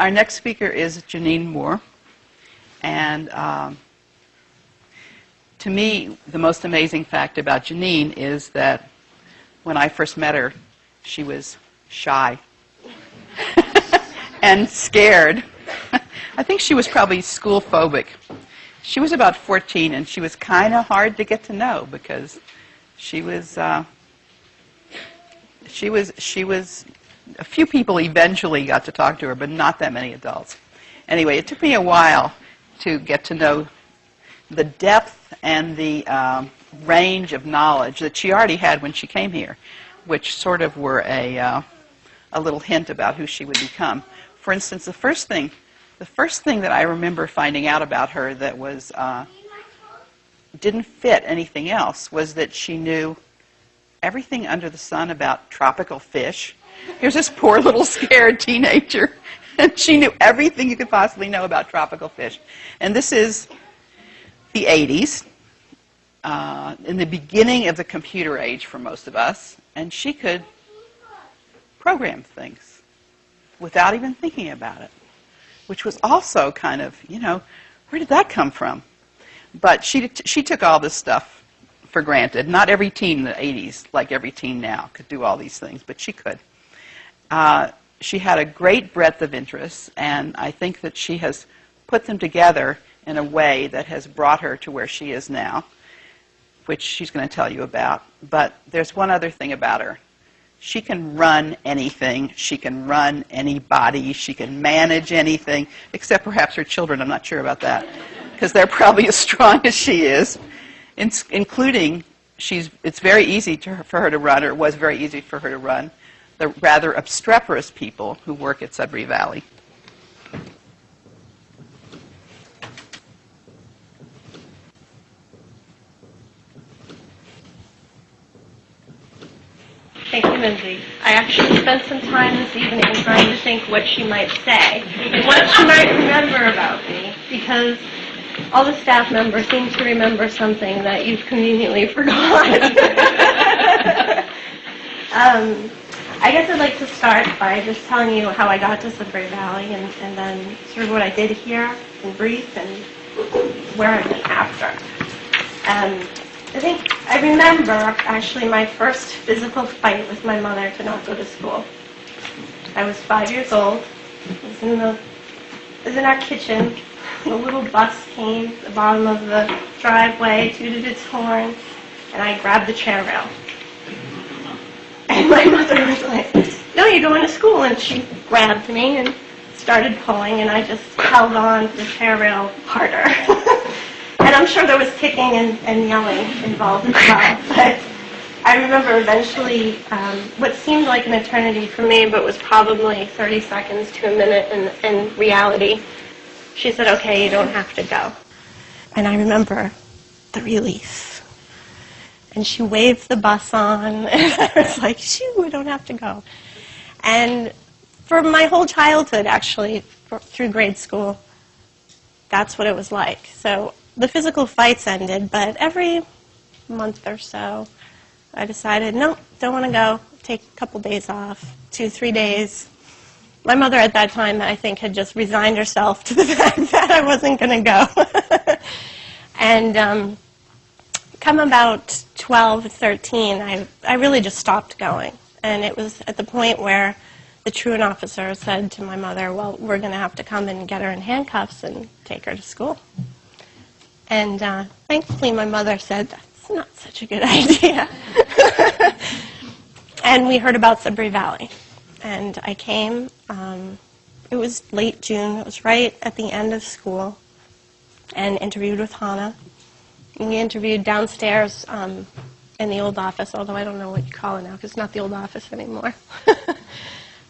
Our next speaker is Jeanine Moore, and to me, the most amazing fact about Jeanine is that when I first met her, she was shy and scared. I think she was probably school phobic. She was about 14, and she was kind of hard to get to know because she was. A few people eventually got to talk to her, but not that many adults. Anyway, it took me a while to get to know the depth and the range of knowledge that she already had when she came here, which sort of were a little hint about who she would become. For instance, the first thing that I remember finding out about her that was didn't fit anything else was that she knew everything under the sun about tropical fish. Here's this poor little scared teenager, and she knew everything you could possibly know about tropical fish. And this is the 80s, in the beginning of the computer age for most of us, and she could program things without even thinking about it, which was also kind of, where did that come from? But she took all this stuff for granted. Not every teen in the 80s, like every teen now, could do all these things, but she could. She had a great breadth of interests, and I think that she has put them together in a way that has brought her to where she is now, which she's going to tell you about. But there's one other thing about her. She can run anything. She can run anybody. She can manage anything, except perhaps her children. I'm not sure about that, because they're probably as strong as she is, including it's very easy for her to run, or it was very easy for her to run, the rather obstreperous people who work at Sudbury Valley. Thank you, Lindsay. I actually spent some time this evening trying to think what she might say and what she might remember about me, because all the staff members seem to remember something that you've conveniently forgotten. I guess I'd like to start by just telling you how I got to Sudbury Valley and then sort of what I did here in brief and where I went after. I think I remember actually my first physical fight with my mother to not go to school. I was 5 years old. It was in our kitchen. The little bus came to the bottom of the driveway, tooted its horn, and I grabbed the chair rail. And my mother was like, "No, you're going to school." And she grabbed me and started pulling, and I just held on to the chair rail harder. And I'm sure there was kicking and yelling involved as well. But I remember eventually what seemed like an eternity for me, but was probably 30 seconds to a minute in reality. She said, "Okay, you don't have to go." And I remember the relief. And she waved the bus on, and I was like, "Shoo, we don't have to go." And for my whole childhood, actually, through grade school, that's what it was like. So the physical fights ended, but every month or so, I decided, no, don't want to go. Take a couple days off, 2-3 days. My mother at that time, I think, had just resigned herself to the fact that I wasn't going to go. And come about 12, 13, I really just stopped going. And it was at the point where the truant officer said to my mother, "Well, we're going to have to come and get her in handcuffs and take her to school." And thankfully, my mother said, "That's not such a good idea." And we heard about Sudbury Valley. And I came. It was late June. It was right at the end of school. And interviewed with Hannah. And we interviewed downstairs in the old office, although I don't know what you call it now because it's not the old office anymore.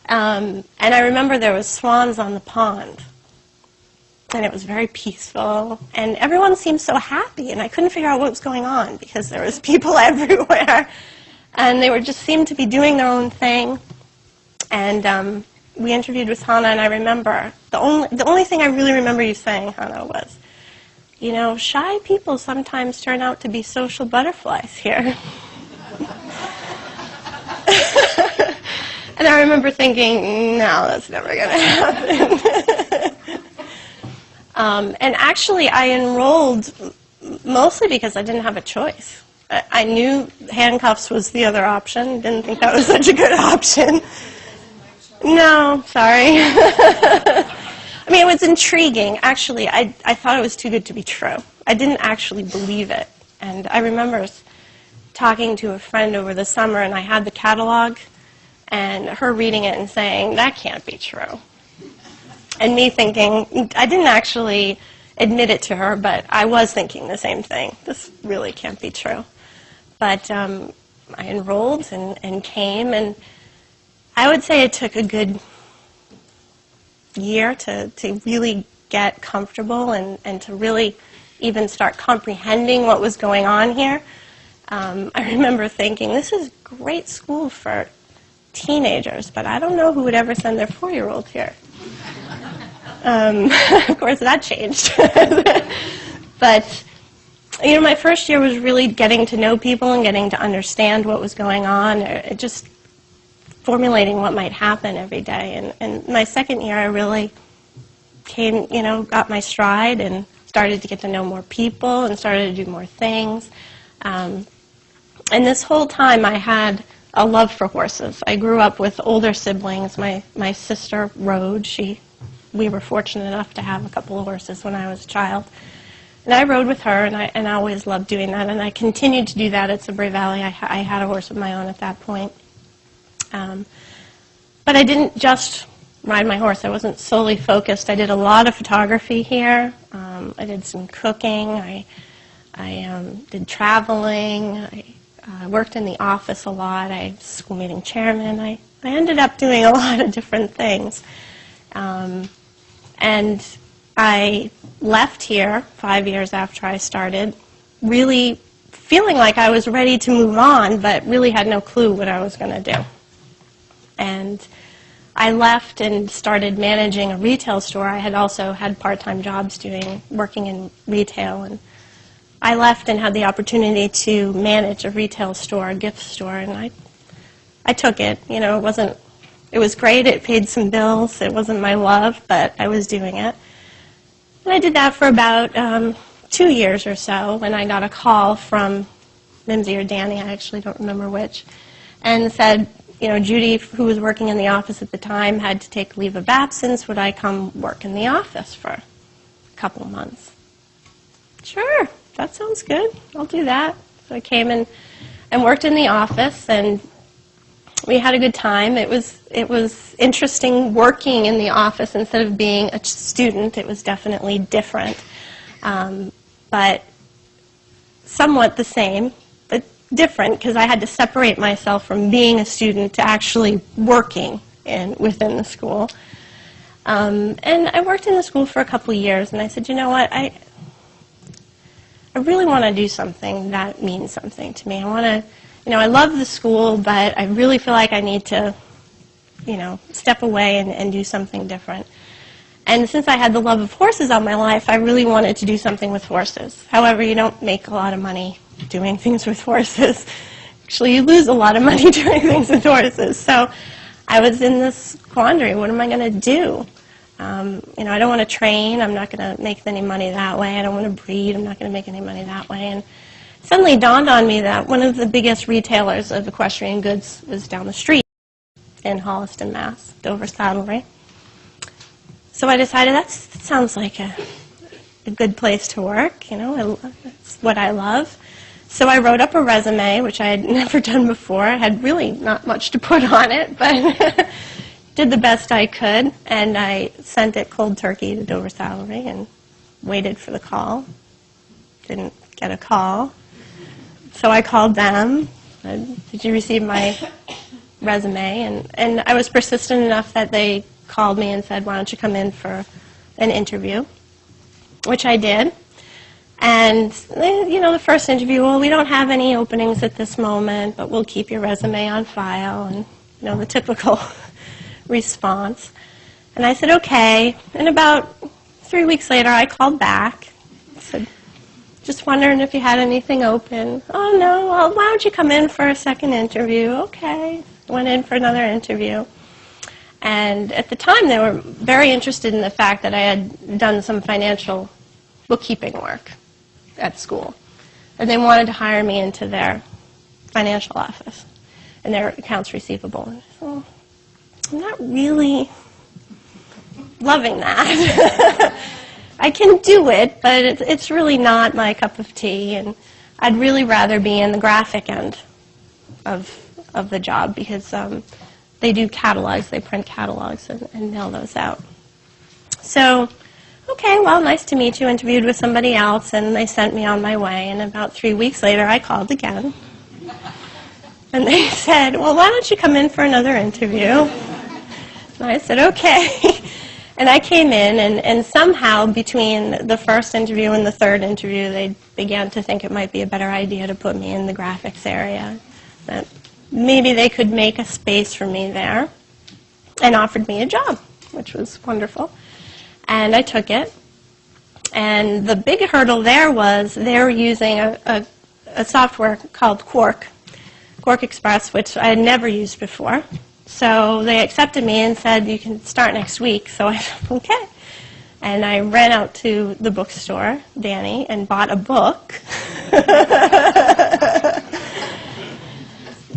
And I remember there was swans on the pond. And it was very peaceful. And everyone seemed so happy. And I couldn't figure out what was going on because there was people everywhere. And they just seemed to be doing their own thing. And we interviewed with Hannah, and I remember, the only thing I really remember you saying, Hannah, was, shy people sometimes turn out to be social butterflies here. And I remember thinking, no, that's never going to happen. And actually, I enrolled mostly because I didn't have a choice. I knew handcuffs was the other option. Didn't think that was such a good option. No, sorry. I mean, it was intriguing. Actually, I thought it was too good to be true. I didn't actually believe it. And I remember talking to a friend over the summer, and I had the catalog, and her reading it and saying, that can't be true. And me thinking, I didn't actually admit it to her, but I was thinking the same thing. This really can't be true. But I enrolled and came, and I would say it took a good year to really get comfortable and to really even start comprehending what was going on here. I remember thinking, this is great school for teenagers, but I don't know who would ever send their 4-year-old here. Of course, that changed. But, you know, my first year was really getting to know people and getting to understand what was going on, or just formulating what might happen every day. And my second year, I really came, you know, got my stride and started to get to know more people and started to do more things. And this whole time, I had a love for horses. I grew up with older siblings. My sister rode. We were fortunate enough to have a couple of horses when I was a child. And I rode with her, and I always loved doing that. And I continued to do that at Sabre Valley. I had a horse of my own at that point. But I didn't just ride my horse. I wasn't solely focused. I did a lot of photography here. I did some cooking. I did traveling. I worked in the office a lot. I was school meeting chairman. I ended up doing a lot of different things. And I left here 5 years after I started, really feeling like I was ready to move on, but really had no clue what I was going to do. And I left and started managing a retail store. I had also had part-time jobs working in retail, and I left and had the opportunity to manage a retail store, a gift store, and I took it. You know, it was great. It paid some bills. It wasn't my love, but I was doing it. And I did that for about 2 years or so when I got a call from Mimsy or Danny, I actually don't remember which, and said, you know, Judy, who was working in the office at the time, had to take leave of absence. Would I come work in the office for a couple months? Sure, that sounds good. I'll do that. So I came in and worked in the office, and we had a good time. It was interesting working in the office instead of being a student. It was definitely different, but somewhat the same, but different because I had to separate myself from being a student to actually working within the school. And I worked in the school for a couple of years, and I said, you know what, I really want to do something that means something to me. I want to, you know, I love the school, but I really feel like I need to, you know, step away and do something different. And since I had the love of horses all my life, I really wanted to do something with horses. However, you don't make a lot of money doing things with horses. Actually, you lose a lot of money doing things with horses. So I was in this quandary. What am I going to do? You know, I don't want to train. I'm not going to make any money that way. I don't want to breed. I'm not going to make any money that way. And suddenly dawned on me that one of the biggest retailers of equestrian goods was down the street in Holliston, Mass, Dover Saddlery. So I decided that sounds like a good place to work. You know, that's what I love. So I wrote up a resume, which I had never done before. I had really not much to put on it, but did the best I could. And I sent it cold turkey to Dover Saddlery and waited for the call. Didn't get a call. So I called them. Did you receive my resume? And I was persistent enough that they called me and said, why don't you come in for an interview, which I did. And, you know, the first interview, well, we don't have any openings at this moment, but we'll keep your resume on file, and, you know, the typical response. And I said, okay. And about 3 weeks later, I called back. I said, just wondering if you had anything open. Oh, no, well, why don't you come in for a second interview? Okay. Went in for another interview. And at the time, they were very interested in the fact that I had done some financial bookkeeping work at school. And they wanted to hire me into their financial office and their accounts receivable. And I said, well, I'm not really loving that. I can do it, but it's really not my cup of tea. And I'd really rather be in the graphic end of the job because they do catalogs, they print catalogs and mail those out. So, okay, well, nice to meet you. Interviewed with somebody else, and they sent me on my way. And about 3 weeks later, I called again. And they said, well, why don't you come in for another interview? And I said, okay. And I came in, and somehow between the first interview and the third interview, they began to think it might be a better idea to put me in the graphics area. That maybe they could make a space for me there, and offered me a job, which was wonderful. And I took it. And the big hurdle there was they were using a software called Quark Express, which I had never used before. So they accepted me and said, you can start next week. So I said, okay. And I ran out to the bookstore, Danny, and bought a book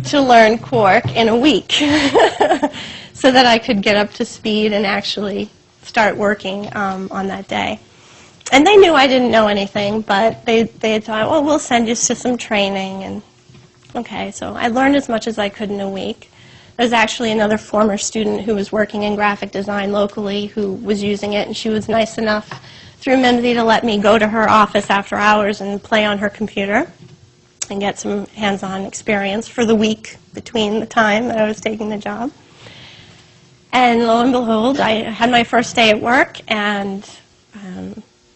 to learn Quark in a week so that I could get up to speed and actually start working on that day. And they knew I didn't know anything, but they had thought, well, we'll send you to some training. And okay, so I learned as much as I could in a week. There's actually another former student who was working in graphic design locally who was using it, and she was nice enough through Mimsy to let me go to her office after hours and play on her computer and get some hands-on experience for the week between the time that I was taking the job. And lo and behold, I had my first day at work, and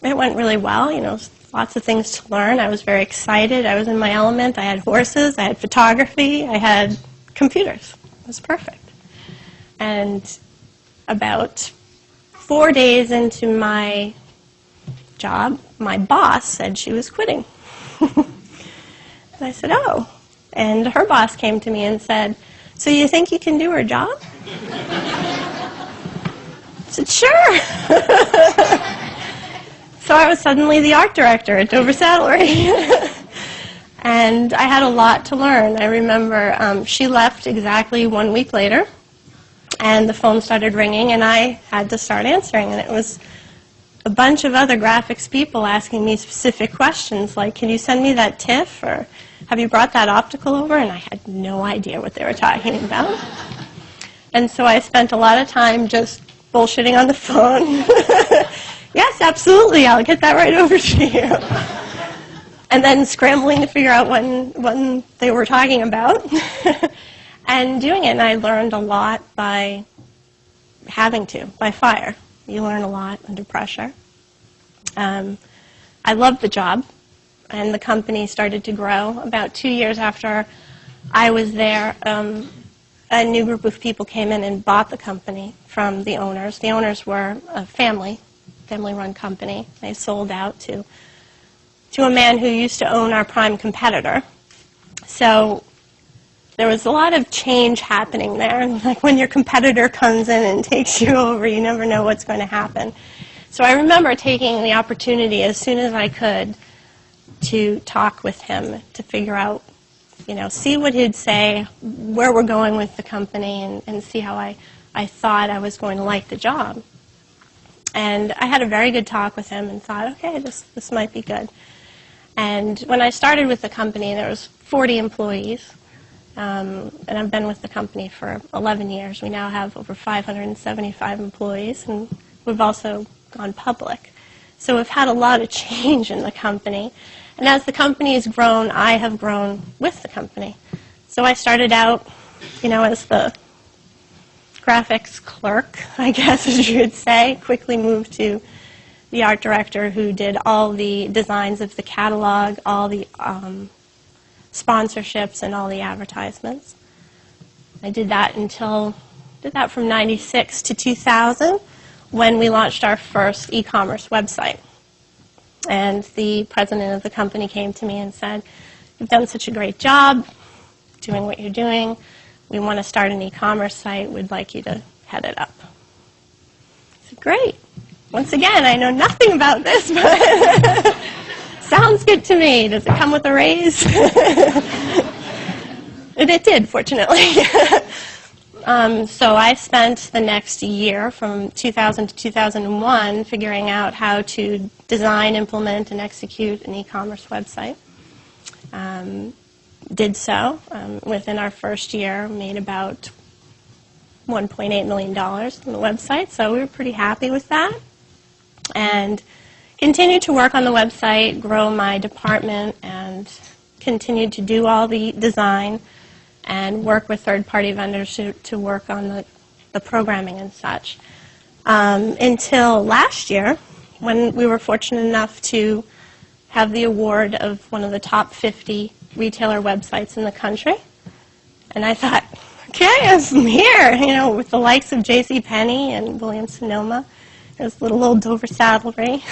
it went really well. You know, lots of things to learn. I was very excited. I was in my element. I had horses. I had photography. I had computers. It was perfect. And about 4 days into my job, my boss said she was quitting. And I said, oh. And her boss came to me and said, so you think you can do her job? I said, sure. So I was suddenly the art director at Dover Saddlery. And I had a lot to learn. I remember she left exactly 1 week later, and the phone started ringing, and I had to start answering. And it was a bunch of other graphics people asking me specific questions, like, can you send me that TIFF, or have you brought that optical over? And I had no idea what they were talking about. And so I spent a lot of time just bullshitting on the phone. Yes, absolutely, I'll get that right over to you. And then scrambling to figure out what they were talking about and doing it. And I learned a lot by fire. You learn a lot under pressure. I loved the job, and the company started to grow. About 2 years after I was there, a new group of people came in and bought the company from the owners. The owners were a family-run company. They sold out to a man who used to own our prime competitor. So there was a lot of change happening there. Like when your competitor comes in and takes you over, you never know what's going to happen. So I remember taking the opportunity as soon as I could to talk with him to figure out, see what he'd say, where we're going with the company, and see how I thought I was going to like the job. And I had a very good talk with him and thought, okay, this might be good. And when I started with the company, there was 40 employees. And I've been with the company for 11 years. We now have over 575 employees, and we've also gone public. So we've had a lot of change in the company. And as the company has grown, I have grown with the company. So I started out, as the graphics clerk, I guess as you would say, quickly moved to the art director who did all the designs of the catalog, all the sponsorships, and all the advertisements. I did that from 96 to 2000 when we launched our first e-commerce website. And the president of the company came to me and said, you've done such a great job doing what you're doing. We want to start an e-commerce site. We'd like you to headed up. So great. Once again, I know nothing about this, but sounds good to me. Does it come with a raise? And it did, fortunately. So I spent the next year, from 2000 to 2001, figuring out how to design, implement, and execute an e-commerce website. Did so. Within our first year, made about $1.8 million on the website, so we were pretty happy with that. And continued to work on the website, grow my department, and continued to do all the design and work with third-party vendors to work on the programming and such. Until last year, when we were fortunate enough to have the award of one of the top 50 retailer websites in the country. And I thought, okay, I'm here, you know, with the likes of JCPenney and Williams-Sonoma. There's little old Dover Saddlery.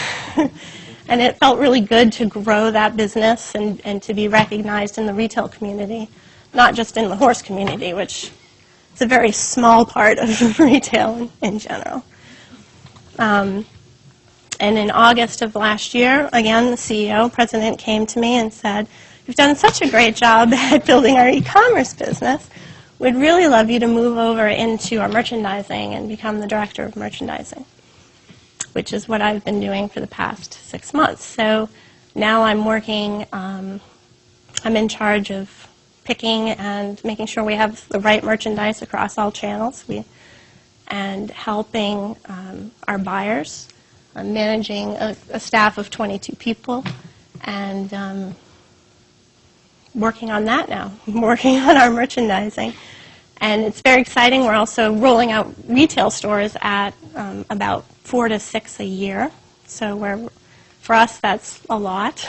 And it felt really good to grow that business and to be recognized in the retail community, not just in the horse community, which is a very small part of retail in general. And in August of last year, again, the CEO, president, came to me and said, "You've done such a great job at building our e-commerce business. We'd really love you to move over into our merchandising and become the director of merchandising," which is what I've been doing for the past 6 months. So now I'm working, I'm in charge of picking and making sure we have the right merchandise across all channels, and helping our buyers. I'm managing a staff of 22 people, and working on that now, working on our merchandising. And it's very exciting. We're also rolling out retail stores at about 4 to 6 a year. So for us, that's a lot.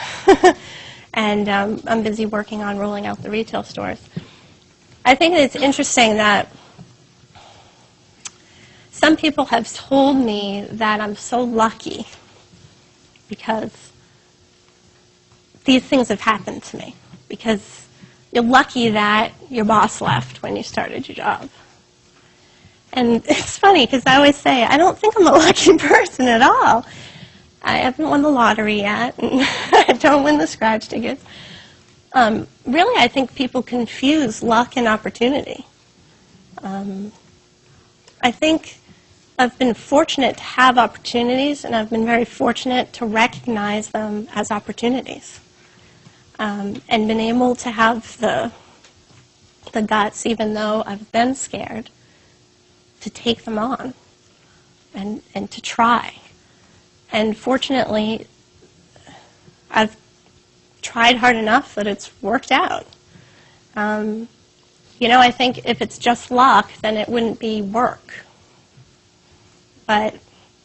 And I'm busy working on rolling out the retail stores. I think it's interesting that some people have told me that I'm so lucky because these things have happened to me. Because you're lucky that your boss left when you started your job. And it's funny because I always say, I don't think I'm a lucky person at all. I haven't won the lottery yet, and I don't win the scratch tickets. Really, I think people confuse luck and opportunity. I think I've been fortunate to have opportunities, and I've been very fortunate to recognize them as opportunities. And been able to have the guts, even though I've been scared, to take them on and to try. And fortunately, I've tried hard enough that it's worked out. You know, I think if it's just luck, then it wouldn't be work. But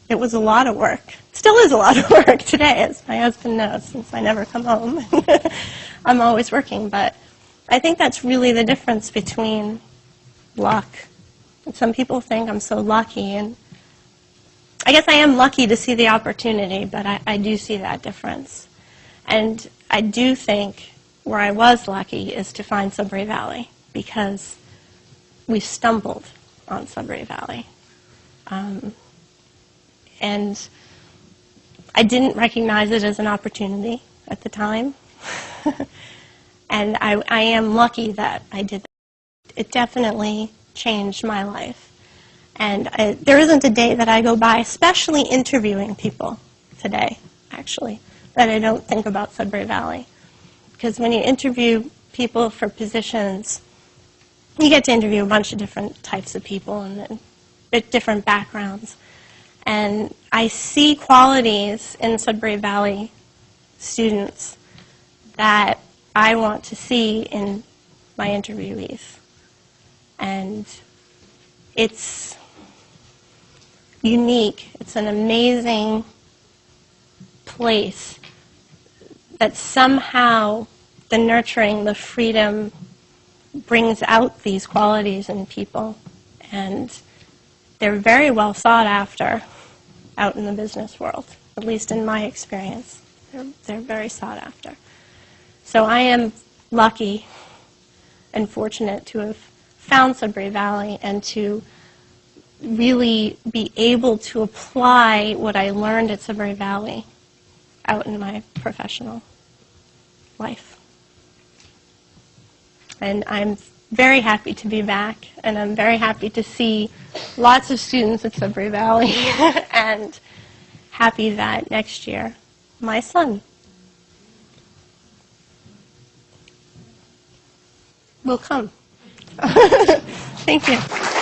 it was a lot of work. It still is a lot of work today, as my husband knows, since I never come home. I'm always working. But I think that's really the difference between luck. And some people think I'm so lucky, and I guess I am lucky to see the opportunity, but I do see that difference. And I do think where I was lucky is to find Sudbury Valley, because we stumbled on Sudbury Valley. And I didn't recognize it as an opportunity at the time. And I am lucky that I did that. It definitely changed my life. And there isn't a day that I go by, especially interviewing people today, actually, that I don't think about Sudbury Valley. Because when you interview people for positions, you get to interview a bunch of different types of people and different backgrounds. And I see qualities in Sudbury Valley students that I want to see in my interviewees. And it's unique. It's an amazing place that somehow the nurturing, the freedom brings out these qualities in people. And they're very well sought after out in the business world, at least in my experience. They're very sought after. So I am lucky and fortunate to have found Sudbury Valley and to really be able to apply what I learned at Sudbury Valley out in my professional life. And I'm very happy to be back, and I'm very happy to see lots of students at Sudbury Valley, and happy that next year my son will come. Thank you.